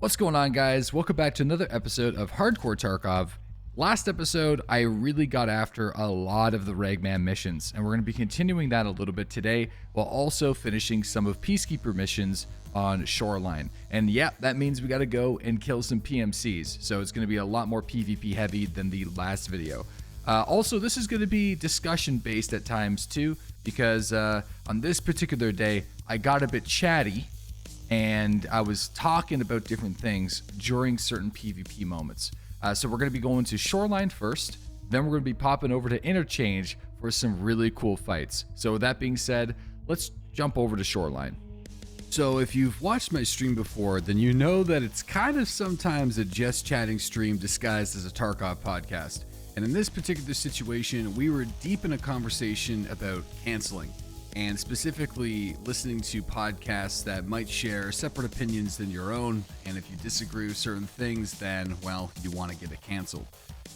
What's going on, guys? Welcome back to another episode of Hardcore Tarkov. Last episode, I really got after a lot of the Ragman missions, and we're going to be continuing that a little bit today, while also finishing some of Peacekeeper missions on Shoreline. And yeah, that means we got to go and kill some PMCs, so it's going to be a lot more PvP heavy than the last video. Also, this is going to be discussion based at times too, because on this particular day, I got a bit chatty, and I was talking about different things during certain PvP moments. So we're going to be going to Shoreline first, then we're going to be popping over to Interchange for some really cool fights. So with that being said, let's jump over to Shoreline. So if you've watched my stream before, then you know that it's kind of sometimes a just chatting stream disguised as a Tarkov podcast. And in this particular situation, we were deep in a conversation about canceling, and specifically listening to podcasts that might share separate opinions than your own, and if you disagree with certain things, then, well, you want to get it canceled.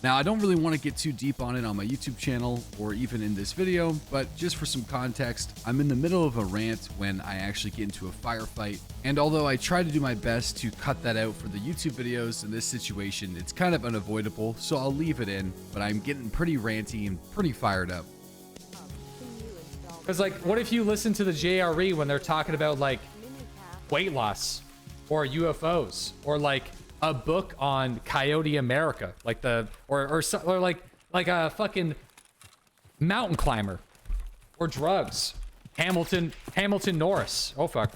Now, I don't really want to get too deep on it on my YouTube channel, or even in this video, but just for some context, I'm in the middle of a rant when I actually get into a firefight, and although I try to do my best to cut that out for the YouTube videos, in this situation, it's kind of unavoidable, so I'll leave it in, but I'm getting pretty ranty and pretty fired up. Because, like, what if you listen to the JRE when they're talking about, like, weight loss or UFOs or, like, a book on Coyote America, like or like a fucking mountain climber, or drugs, Hamilton Norris. Oh, fuck.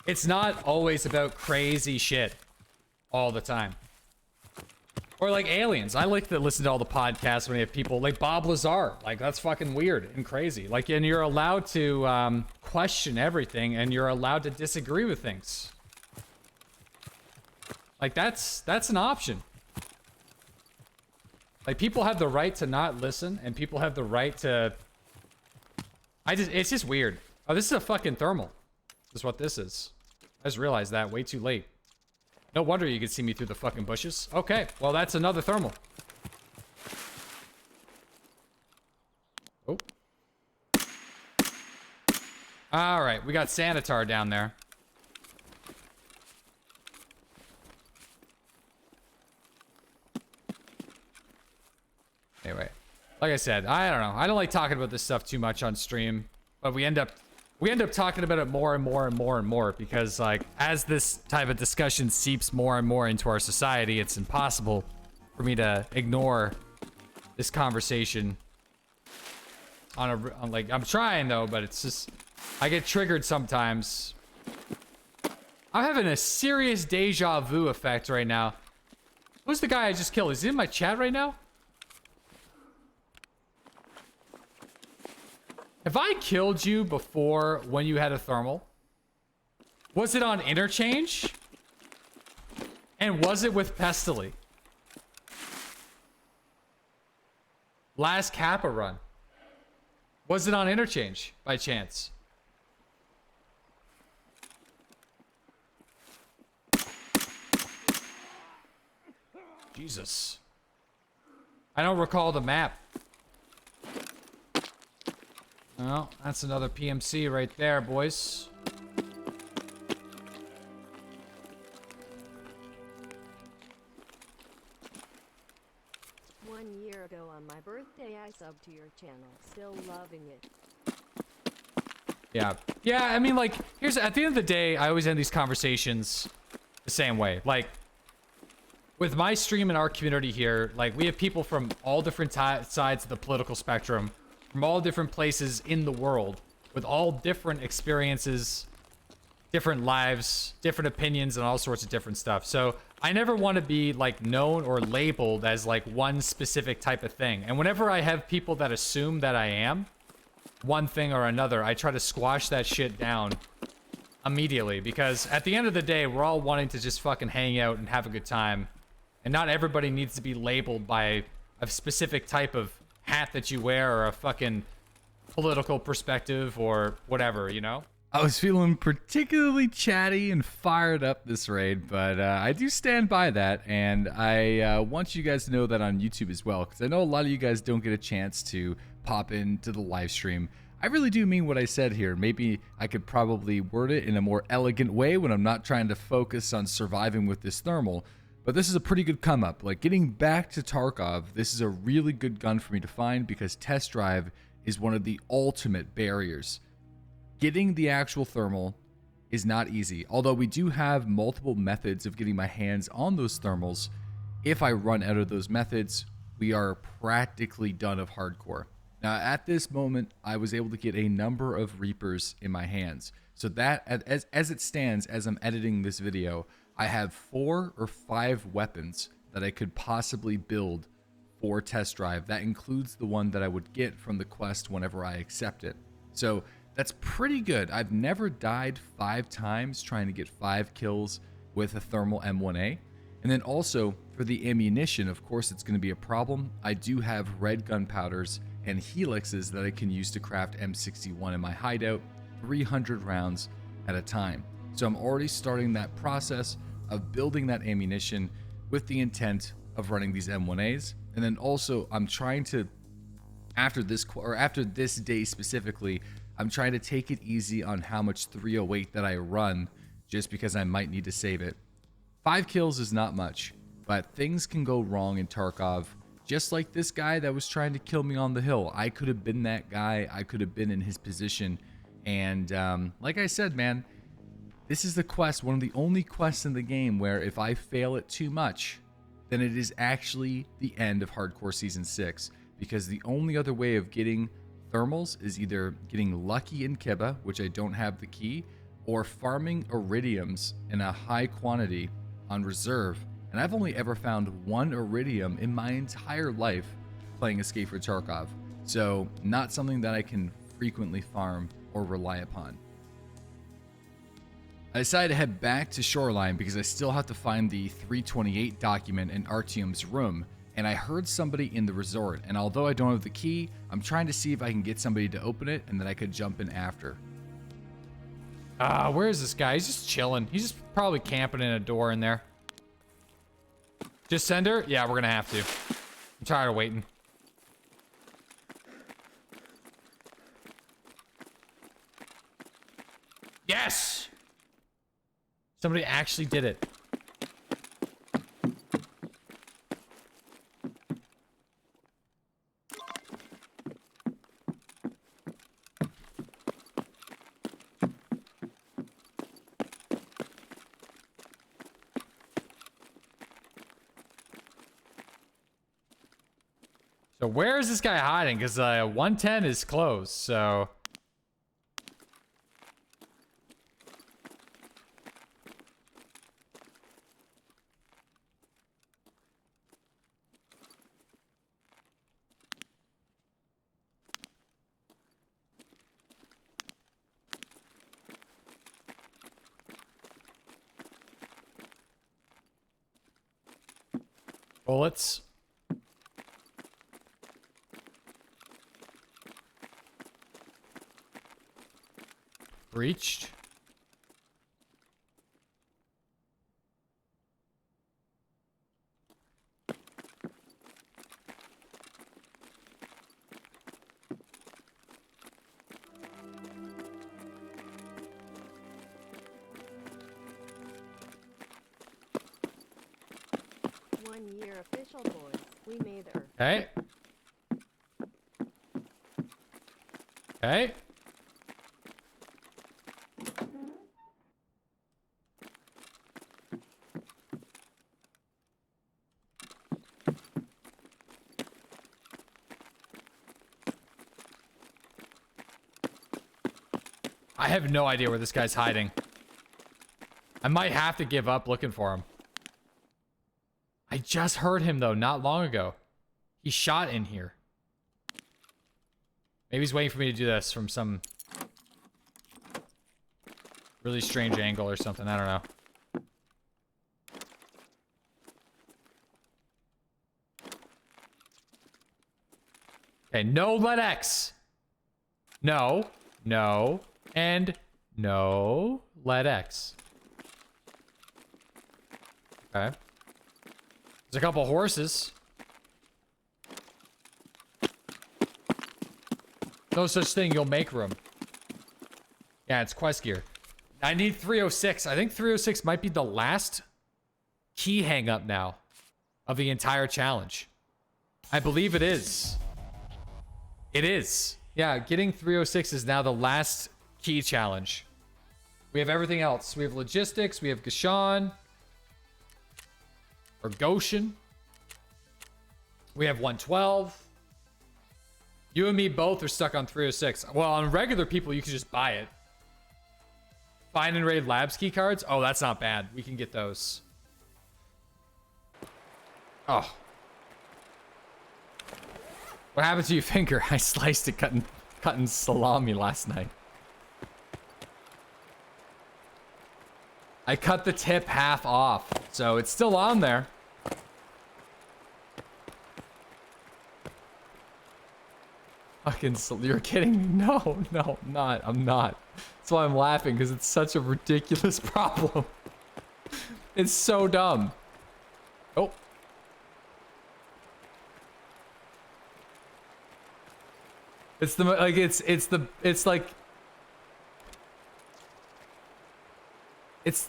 It's not always about crazy shit all the time. Or like aliens. I like to listen to all the podcasts when you have people like Bob Lazar. Like, that's fucking weird and crazy. Like, and you're allowed to question everything, and you're allowed to disagree with things. Like, that's an option. Like, people have the right to not listen, and people have the right to... It's just weird. Oh, this is a fucking thermal. This is what this is. I just realized that way too late. No wonder you could see me through the fucking bushes. Okay, well, that's another thermal. Oh. All right, we got Sanitar down there. Anyway, like I said, I don't know. I don't like talking about this stuff too much on stream, but we end up talking about it more and more and more and more, because, like, as this type of discussion seeps more and more into our society, it's impossible for me to ignore this conversation on like, I'm trying though, but it's just, I get triggered sometimes. I'm having a serious deja vu effect right now. Who's the guy I just killed? Is he in my chat right now? Have I killed you before when you had a thermal? Was it on Interchange? And was it with Pestily? Last Kappa run. Was it on Interchange by chance? Jesus. I don't recall the map. Well, that's another PMC right there, boys. One year ago on my birthday, I subbed to your channel. Still loving it. Yeah. Yeah, I mean, like, here's, at the end of the day, I always end these conversations the same way. Like, with my stream and our community here, like, we have people from all different sides of the political spectrum, from all different places in the world, with all different experiences, different lives, different opinions, and all sorts of different stuff. So I never want to be, like, known or labeled as, like, one specific type of thing. And whenever I have people that assume that I am one thing or another, I try to squash that shit down immediately, because at the end of the day, we're all wanting to just fucking hang out and have a good time. And not everybody needs to be labeled by a specific type of hat that you wear, or a fucking political perspective, or whatever, you know? I was feeling particularly chatty and fired up this raid, but I do stand by that, and I want you guys to know that on YouTube as well, because I know a lot of you guys don't get a chance to pop into the live stream. I really do mean what I said here. Maybe I could probably word it in a more elegant way when I'm not trying to focus on surviving with this thermal, but this is a pretty good come up. Like, getting back to Tarkov, this is a really good gun for me to find because test drive is one of the ultimate barriers. Getting the actual thermal is not easy, although we do have multiple methods of getting my hands on those thermals. If I run out of those methods, we are practically done of hardcore. Now, at this moment, I was able to get a number of Reapers in my hands. So that, as it stands, as I'm editing this video, I have 4 or 5 weapons that I could possibly build for test drive. That includes the one that I would get from the quest whenever I accept it. So that's pretty good. I've never died 5 times trying to get 5 kills with a thermal M1A. And then also for the ammunition, of course, it's going to be a problem. I do have red gunpowders and helixes that I can use to craft M61 in my hideout, 300 rounds at a time. So I'm already starting that process of building that ammunition with the intent of running these M1As. And then also I'm trying to, after this day specifically, I'm trying to take it easy on how much 308 that I run, just because I might need to save it. 5 kills is not much, but things can go wrong in Tarkov. Just like this guy that was trying to kill me on the hill. I could have been that guy. I could have been in his position. And like I said, man, this is the quest, one of the only quests in the game where if I fail it too much, then it is actually the end of Hardcore Season 6. Because the only other way of getting thermals is either getting lucky in Kiba, which I don't have the key, or farming iridiums in a high quantity on reserve. And I've only ever found 1 iridium in my entire life playing Escape for Tarkov. So not something that I can frequently farm or rely upon. I decided to head back to Shoreline because I still have to find the 328 document in Artyom's room. And I heard somebody in the resort. And although I don't have the key, I'm trying to see if I can get somebody to open it and then I could jump in after. Where is this guy? He's just chilling. He's just probably camping in a door in there. Just send her? Yeah, we're gonna have to. I'm tired of waiting. Yes! Somebody actually did it. So where is this guy hiding? Because 110 is close, so... Bullets. Breached. One-year official boys. We made Earth. Okay. Okay. I have no idea where this guy's hiding. I might have to give up looking for him. I just heard him though, not long ago. He shot in here. Maybe he's waiting for me to do this from some really strange angle or something. I don't know. Okay, no let X. No, no, and No. Lead X. Okay. There's a couple horses. No such thing, you'll make room. Yeah, it's quest gear. I need 306. I think 306 might be the last key hang up now of the entire challenge. I believe it is. It is. Yeah, getting 306 is now the last key challenge. We have everything else. We have logistics. We have Gashan. Or Goshen. We have 112. You and me both are stuck on 306. Well, on regular people, you can just buy it. Find and raid labs key cards. Oh, that's not bad. We can get those. Oh. What happened to your finger? I sliced it cutting salami last night. I cut the tip half off, so it's still on there. Fucking, you're kidding me? No, I'm not. I'm not. That's why I'm laughing, because it's such a ridiculous problem. It's so dumb. Oh. It's the, like, it's like,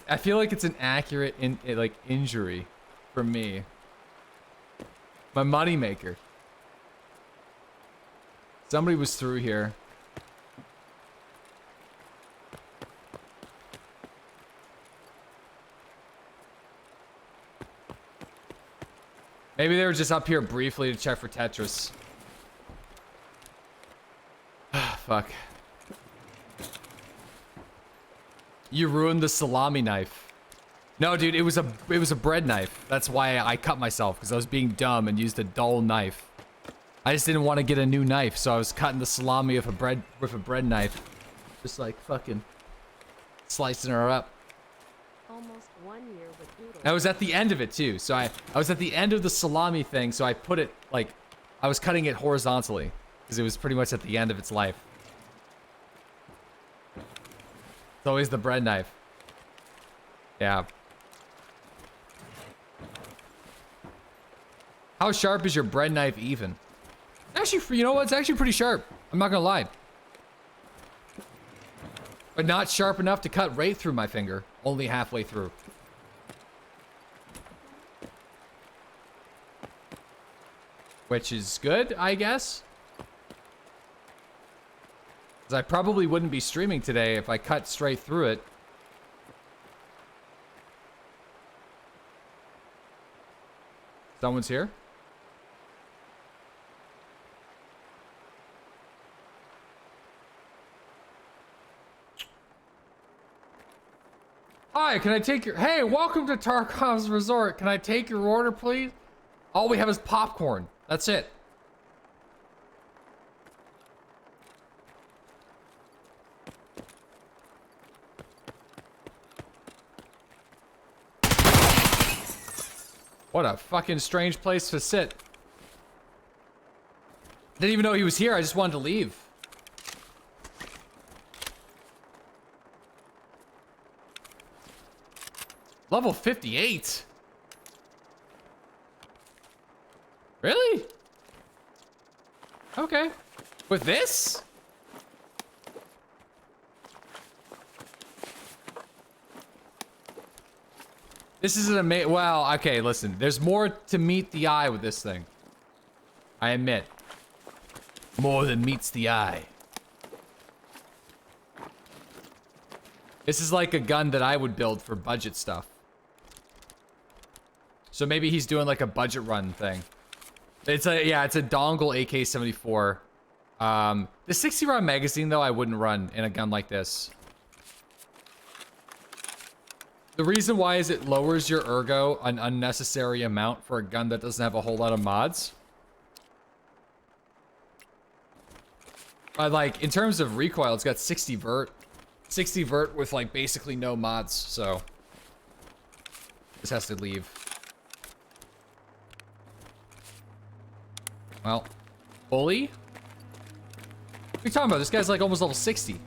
I feel like it's an accurate, injury for me. My moneymaker. Somebody was through here. Maybe they were just up here briefly to check for Tetris. Fuck. You ruined the salami knife. No, dude, it was a bread knife. That's why I cut myself, because I was being dumb and used a dull knife. I just didn't want to get a new knife, so I was cutting the salami with a bread knife. Just like fucking slicing her up. Almost 1 year with Doodle. I was at the end of it too, so I was at the end of the salami thing, so I put it like I was cutting it horizontally because it was pretty much at the end of its life. It's always the bread knife. Yeah. How sharp is your bread knife even? Actually, you know what? It's actually pretty sharp. I'm not gonna lie. But not sharp enough to cut right through my finger. Only halfway through. Which is good, I guess. Because I probably wouldn't be streaming today if I cut straight through it. Someone's here? Hi, can I take your... Hey, welcome to Tarkov's Resort. Can I take your order, please? All we have is popcorn. That's it. What a fucking strange place to sit. Didn't even know he was here. I just wanted to leave. Level 58? Really? Okay. With this? This is an amazing... Well, okay, listen. There's more to meet the eye with this thing. I admit. More than meets the eye. This is like a gun that I would build for budget stuff. So maybe he's doing like a budget run thing. It's a, yeah, it's a dongle AK-74. The 60 round magazine though, I wouldn't run in a gun like this. The reason why is it lowers your ergo an unnecessary amount for a gun that doesn't have a whole lot of mods. Like in terms of recoil, it's got 60 vert. 60 vert with like basically no mods, so this has to leave. Well, bully? What are you talking about? This guy's like almost level 60.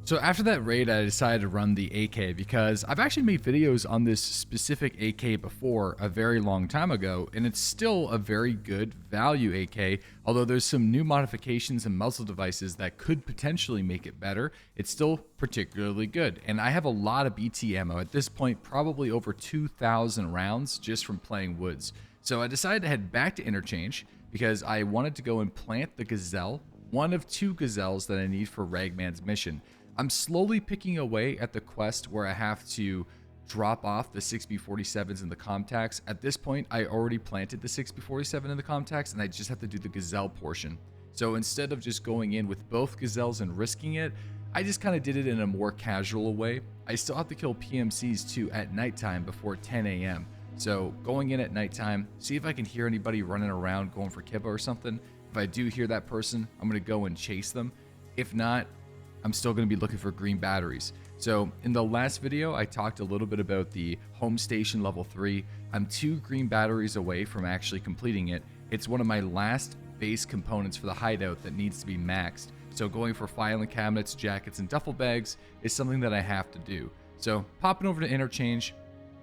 So after that raid, I decided to run the AK because I've actually made videos on this specific AK before a very long time ago, and it's still a very good value AK, although there's some new modifications and muzzle devices that could potentially make it better. It's still particularly good, and I have a lot of BT ammo at this point, probably over 2,000 rounds just from playing woods. So I decided to head back to Interchange because I wanted to go and plant the Gazelle, one of 2 Gazelles that I need for Ragman's mission. I'm slowly picking away at the quest where I have to drop off the 6B47s in the Comtax. At this point, I already planted the 6B47 in the Comtax, and I just have to do the Gazelle portion. So instead of just going in with both Gazelles and risking it, I just kind of did it in a more casual way. I still have to kill PMCs too at nighttime before 10 a.m. So going in at nighttime, see if I can hear anybody running around going for Kibba or something. If I do hear that person, I'm going to go and chase them. If not, I'm still going to be looking for green batteries. So in the last video, I talked a little bit about the home station level 3. I'm 2 green batteries away from actually completing it. It's one of my last base components for the hideout that needs to be maxed. So going for filing cabinets, jackets, and duffel bags is something that I have to do. So popping over to Interchange,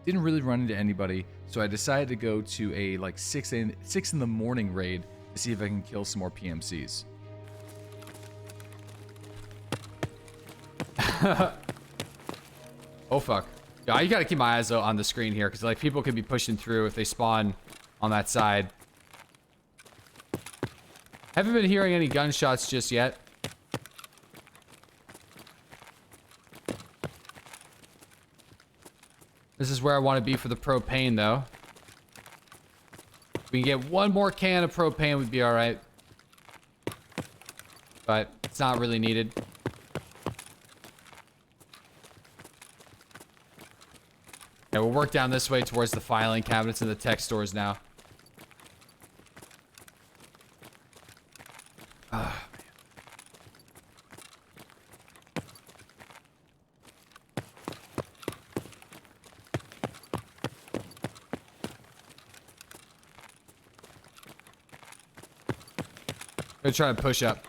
didn't really run into anybody. So I decided to go to a like 6 in the morning raid to see if I can kill some more PMCs. Oh fuck. Yeah, you gotta keep my eyes on the screen here, because like people could be pushing through if they spawn on that side. Haven't been hearing any gunshots just yet. This is where I want to be for the propane though. If we can get 1 more can of propane, we'd be alright. But it's not really needed. Yeah, we'll work down this way towards the filing cabinets and the tech stores now. Ah, Gonna try to push up.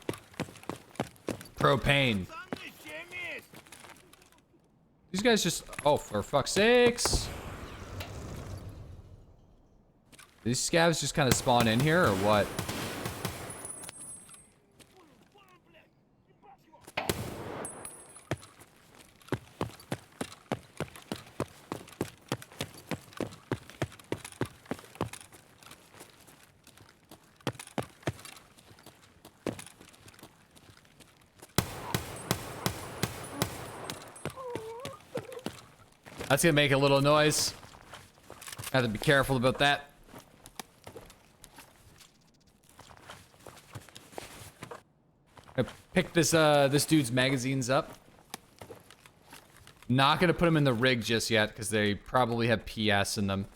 Propane. These guys just... Oh, for fuck's sakes. These scavs just kind of spawn in here, or what? That's gonna make a little noise. Have to be careful about that. I picked this this dude's magazines up. Not gonna put them in the rig just yet because they probably have PS in them.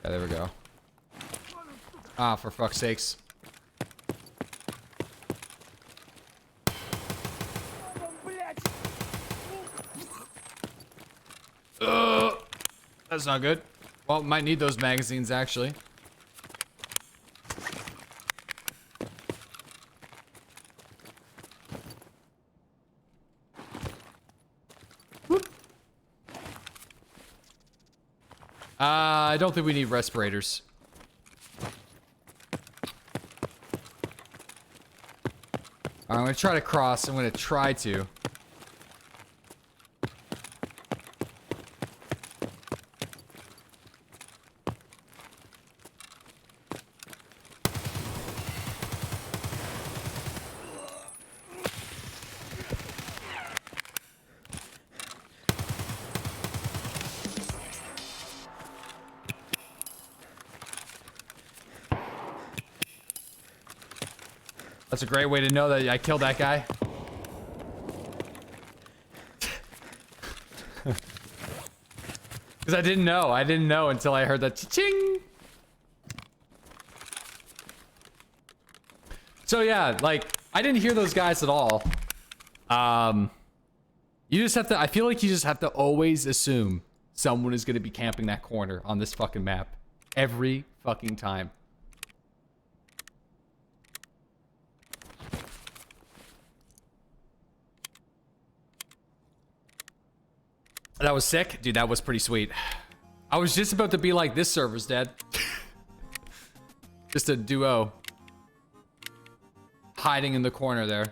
Yeah, there we go. Ah, for fuck's sakes. That's not good. Well, might need those magazines actually. I don't think we need respirators. I'm gonna try to cross. I'm gonna try to. That's a great way to know that I killed that guy. Because I didn't know. I didn't know until I heard that cha-ching. So yeah, like, I didn't hear those guys at all. You just have to, I feel like you just have to always assume someone is going to be camping that corner on this fucking map. Every fucking time. That was sick. Dude, that was pretty sweet. I was just about to be like, this server's dead. Just a duo. Hiding in the corner there.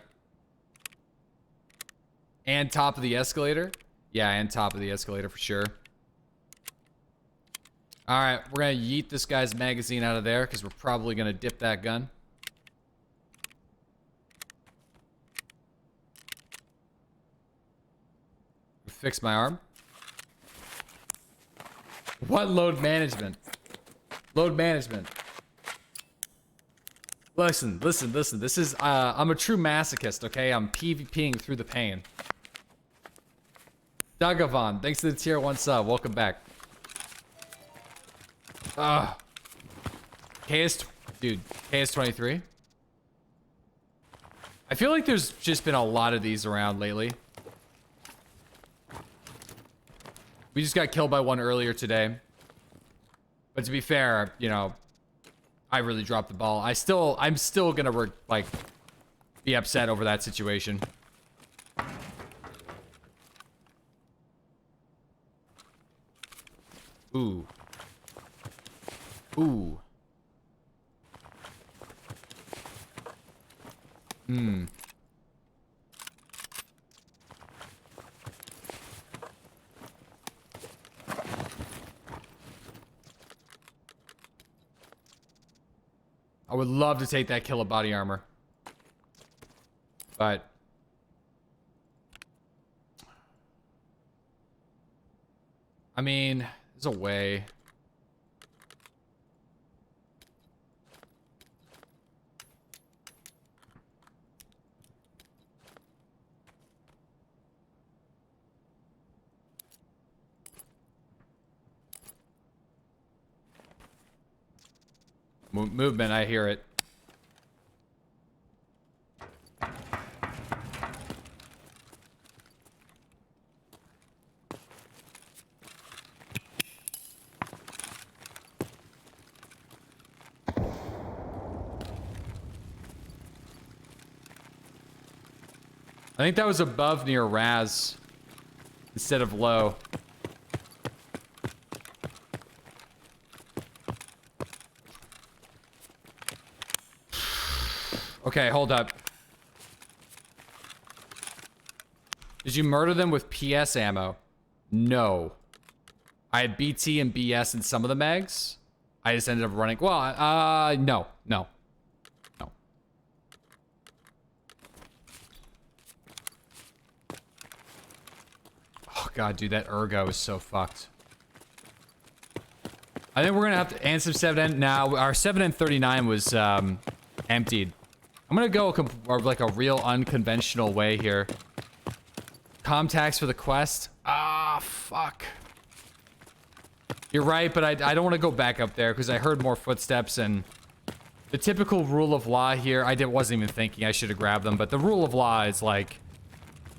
And top of the escalator. Yeah, and top of the escalator for sure. Alright, we're gonna yeet this guy's magazine out of there because we're probably gonna dip that gun. Fix my arm. What load management? Load management. Listen. This is, I'm a true masochist, okay? I'm PvPing through the pain. Dugavon, thanks to the tier 1 sub. Welcome back. Dude, KS23. I feel like there's just been a lot of these around lately. We just got killed by one earlier today. But to be fair, you know, I really dropped the ball. I'm still gonna like be upset over that situation. Ooh. Ooh. Hmm. I would love to take that kill of body armor. But I mean, there's a way. Movement, I hear it. I think that was above near Raz instead of low. Okay, hold up. Did you murder them with PS ammo? No. I had BT and BS in some of the mags. I just ended up running. Well, no. Oh, God, dude, that ergo is so fucked. I think we're going to have to answer 7N. Now, our 7N39 was emptied. I'm gonna go like a real unconventional way here. Contacts for the quest. Ah, fuck. You're right, but I don't want to go back up there because I heard more footsteps and the typical rule of law here. Wasn't even thinking I should have grabbed them, but the rule of law is like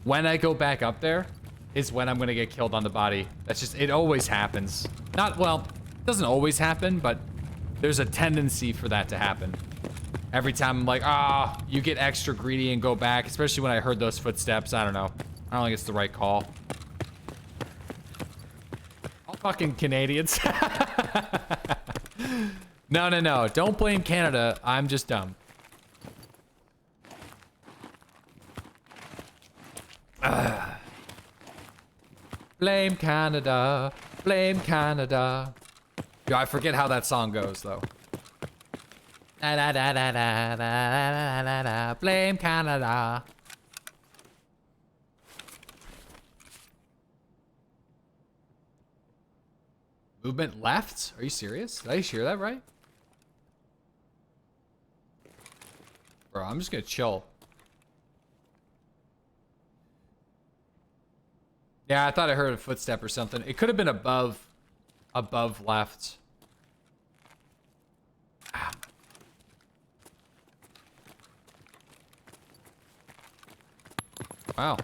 when I go back up there is when I'm gonna get killed on the body. That's just, it always happens. Well, it doesn't always happen, but there's a tendency for that to happen. Every time I'm like, you get extra greedy and go back, especially when I heard those footsteps. I don't know. I don't think it's the right call. All fucking Canadians. No. Don't blame Canada. I'm just dumb. Blame Canada. Blame Canada. Yo, I forget how that song goes, though. Blame Canada. Movement left? Are you serious? Did I hear that right? Bro, I'm just gonna chill. Yeah, I thought I heard a footstep or something. It could have been above left. Wow.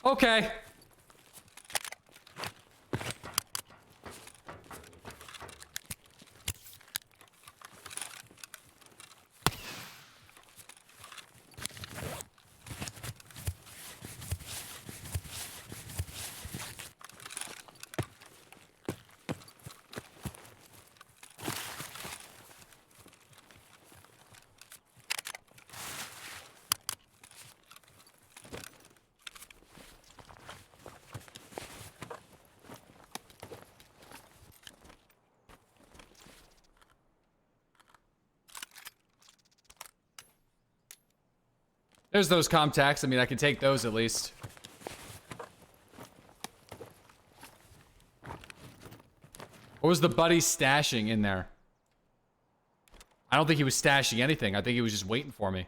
Okay. There's those contacts. I mean, I can take those at least. What was the buddy stashing in there? I don't think he was stashing anything. I think he was just waiting for me.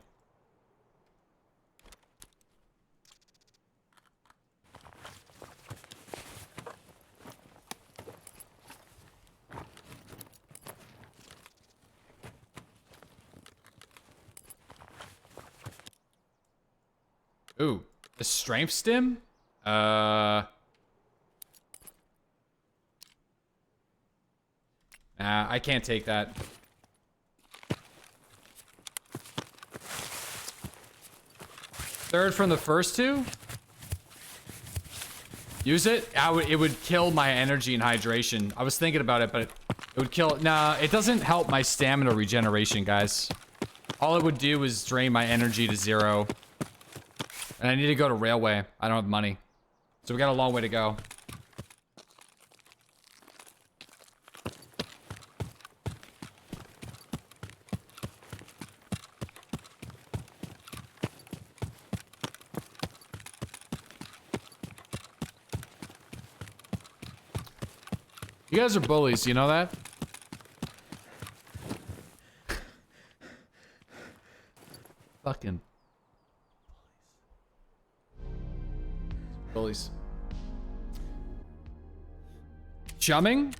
Ooh, the strength stim? Nah, I can't take that. Third from the first two? Use it? It would kill my energy and hydration. I was thinking about it, but it would kill. Nah, it doesn't help my stamina regeneration, guys. All it would do is drain my energy to 0. And I need to go to railway. I don't have money. So we got a long way to go. You guys are bullies, you know that? Fucking bullies. Chumming?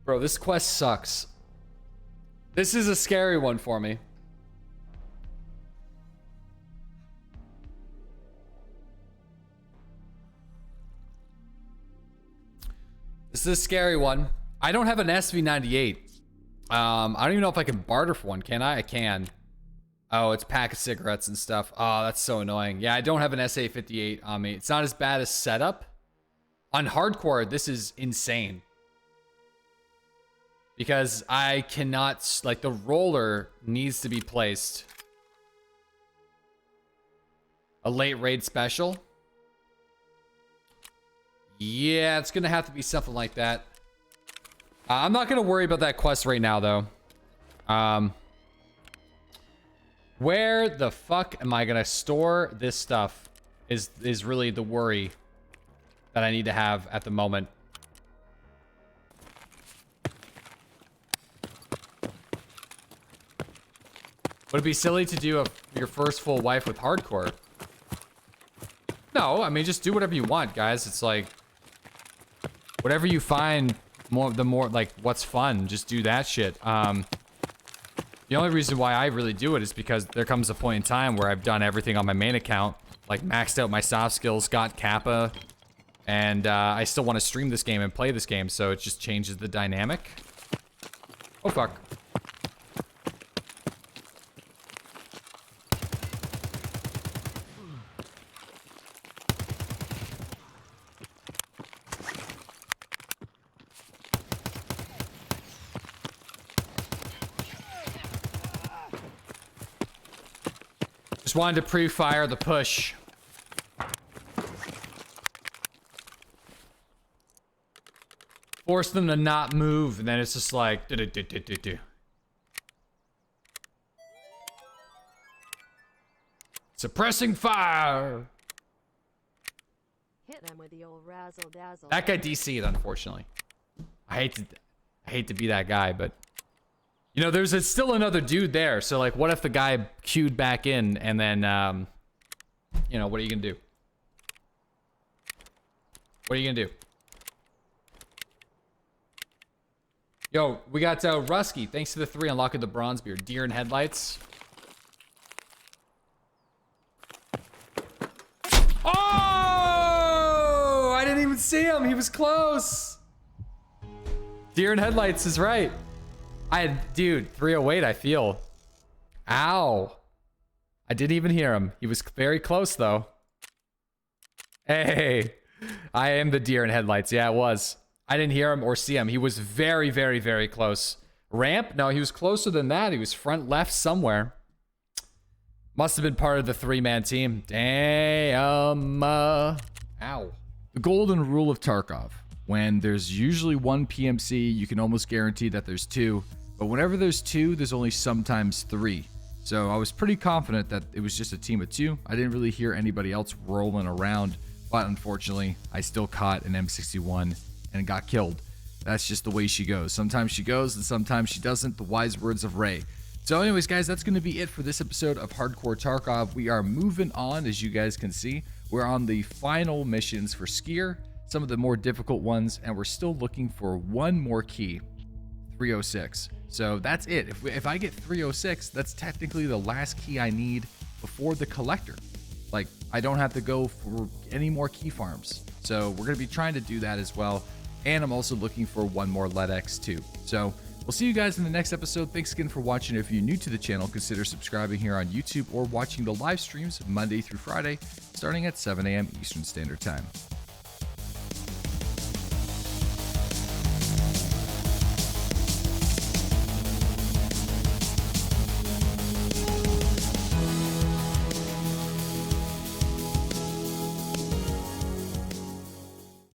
Bro, this quest sucks. This is a scary one for me. This is a scary one. I don't have an SV98. I don't even know if I can barter for one. Can I? I can. Oh, it's a pack of cigarettes and stuff. Oh, that's so annoying. Yeah, I don't have an SA58 on me. It's not as bad as setup. On hardcore, this is insane. Because I cannot, like, the roller needs to be placed. A late raid special? Yeah, it's gonna have to be something like that. I'm not gonna worry about that quest right now, though. Where the fuck am I gonna store this stuff is really the worry that I need to have at the moment. Would it be silly to do your first full wife with hardcore? No, I mean, just do whatever you want, guys. It's like, whatever you find the more, like, what's fun, just do that shit. The only reason why I really do it is because there comes a point in time where I've done everything on my main account, like maxed out my soft skills, got Kappa, and I still want to stream this game and play this game, so it just changes the dynamic. Oh, fuck. Just wanted to pre-fire the push. Force them to not move, and then it's just like do. Suppressing fire. Hit them with the old razzle dazzle. That guy DC'd, unfortunately. I hate to be that guy, but you know, there's still another dude there. So like, what if the guy queued back in and then, you know, what are you gonna do? What are you gonna do? Yo, we got Rusky. Thanks to the 3 unlocking the bronze beard. Deer and headlights. Oh! I didn't even see him. He was close. Deer and headlights is right. Dude, 308, I feel. Ow. I didn't even hear him. He was very close, though. Hey, I am the deer and headlights. Yeah, it was. I didn't hear him or see him. He was very, very, very close. Ramp? No, he was closer than that. He was front left somewhere. Must have been part of the 3-man team. Damn. Ow. The golden rule of Tarkov. When there's usually 1 PMC, you can almost guarantee that there's 2. But whenever there's 2, there's only sometimes 3. So I was pretty confident that it was just a team of 2. I didn't really hear anybody else rolling around. But unfortunately, I still caught an M61 and got killed. That's just the way she goes. Sometimes she goes and sometimes she doesn't. The wise words of Ray. So anyways, guys, that's going to be it for this episode of Hardcore Tarkov. We are moving on, as you guys can see. We're on the final missions for Skier, some of the more difficult ones, and we're still looking for one more key, 306. So that's it. If I get 306, that's technically the last key I need before the collector. Like, I don't have to go for any more key farms. So we're going to be trying to do that as well. And I'm also looking for one more LEDX too. So we'll see you guys in the next episode. Thanks again for watching. If you're new to the channel, consider subscribing here on YouTube or watching the live streams Monday through Friday, starting at 7 a.m. Eastern Standard Time.